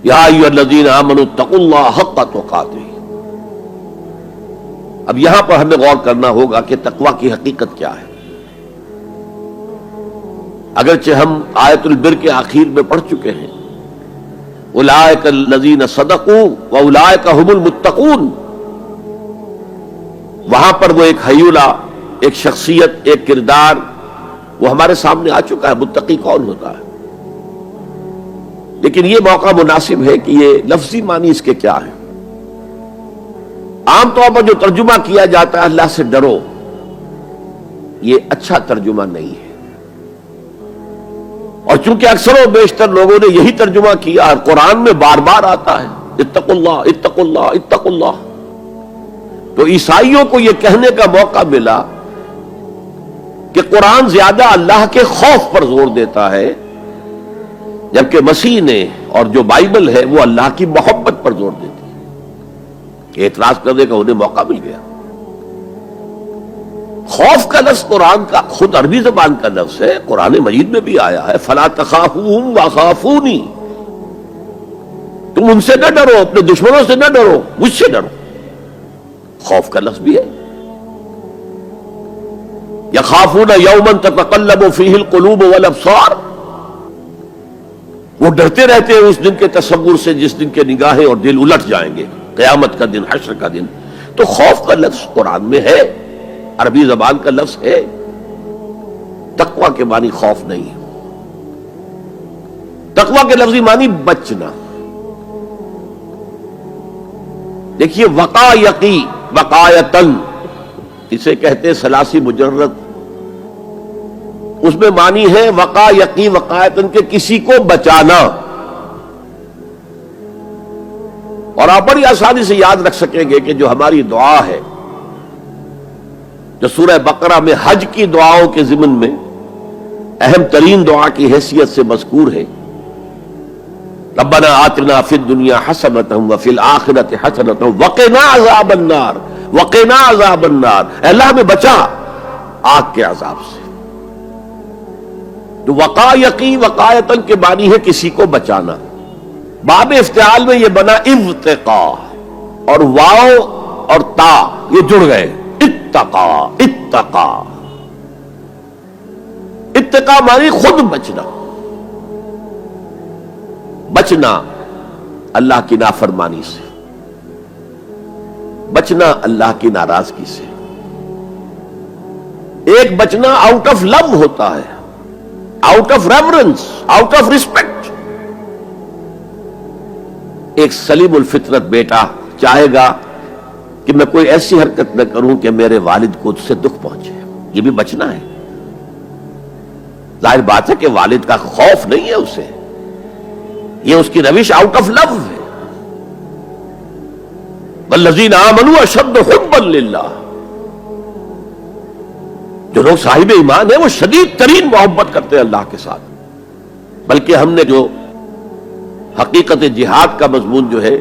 یا ایھا الذین آمنوا اتقوا اللہ حق تقاتہ۔ اب یہاں پر ہمیں غور کرنا ہوگا کہ تقوی کی حقیقت کیا ہے۔ اگرچہ ہم آیت البر کے آخر میں پڑھ چکے ہیں اولئک الذین صدقوا واولئک هم المتقون، وہاں پر وہ ایک حیولہ، ایک شخصیت، ایک کردار وہ ہمارے سامنے آ چکا ہے، متقی کون ہوتا ہے۔ لیکن یہ موقع مناسب ہے کہ یہ لفظی معنی اس کے کیا ہے۔ عام طور پر جو ترجمہ کیا جاتا ہے اللہ سے ڈرو، یہ اچھا ترجمہ نہیں ہے، اور چونکہ اکثر و بیشتر لوگوں نے یہی ترجمہ کیا اور قرآن میں بار بار آتا ہے اتقوا اللہ اتقوا اللہ اتقوا اللہ، تو عیسائیوں کو یہ کہنے کا موقع ملا کہ قرآن زیادہ اللہ کے خوف پر زور دیتا ہے، جبکہ مسیح نے اور جو بائبل ہے وہ اللہ کی محبت پر زور دیتی ہے۔ اعتراض کرنے کا انہیں موقع مل گیا۔ خوف کا لفظ قرآن کا خود عربی زبان کا لفظ ہے، قرآن مجید میں بھی آیا ہے فَلَا تَخَافُوهُمْ وَخَافُونِي، تم ان سے نہ ڈرو، اپنے دشمنوں سے نہ ڈرو، مجھ سے ڈرو۔ خوف کا لفظ بھی ہے۔ یخافون یوما تتقلب فیہ القلوب والابصار، وہ ڈرتے رہتے ہیں اس دن کے تصور سے جس دن کے نگاہیں اور دل الٹ جائیں گے، قیامت کا دن، حشر کا دن۔ تو خوف کا لفظ قرآن میں ہے، عربی زبان کا لفظ ہے۔ تقوی کے معنی خوف نہیں ہے، تقوی کے لفظی معنی بچنا۔ دیکھیے وقا یقی وقایتن، اسے کہتے ہیں ثلاثی مجرد، اس میں معنی ہے وقا یقی وقایتن کے کسی کو بچانا۔ اور آپ بڑی آسانی سے یاد رکھ سکیں گے کہ جو ہماری دعا ہے، جو سورہ بقرہ میں حج کی دعاؤں کے ضمن میں اہم ترین دعا کی حیثیت سے مذکور ہے، ربنا آتنا فی الدنیا حسنۃ وفی الآخرۃ حسنۃ وقنا عذاب النار وقنا عذاب النار، اے اللہ ہمیں بچا آگ کے عذاب سے۔ تو وقا یقی وقایتن کے معنی ہے کسی کو بچانا۔ باب افتعال میں یہ بنا ابتقا، اور واو اور تا یہ جڑ گئے، اتقا اتقا۔ اتقا معنی خود بچنا، بچنا اللہ کی نافرمانی سے، بچنا اللہ کی ناراضگی سے۔ ایک بچنا آؤٹ آف لو ہوتا ہے، out of reverence, out of respect. ایک سلیم الفطرت بیٹا چاہے گا کہ میں کوئی ایسی حرکت نہ کروں کہ میرے والد کو اس سے دکھ پہنچے، یہ بھی بچنا ہے۔ ظاہر بات ہے کہ والد کا خوف نہیں ہے اسے، یہ اس کی روش آؤٹ آف لو ہے۔ والذین آمنوا اشد حبا للہ، جو لوگ صاحب ایمان ہیں وہ شدید ترین محبت کرتے ہیں اللہ کے ساتھ۔ بلکہ ہم نے جو حقیقت جہاد کا مضمون جو ہے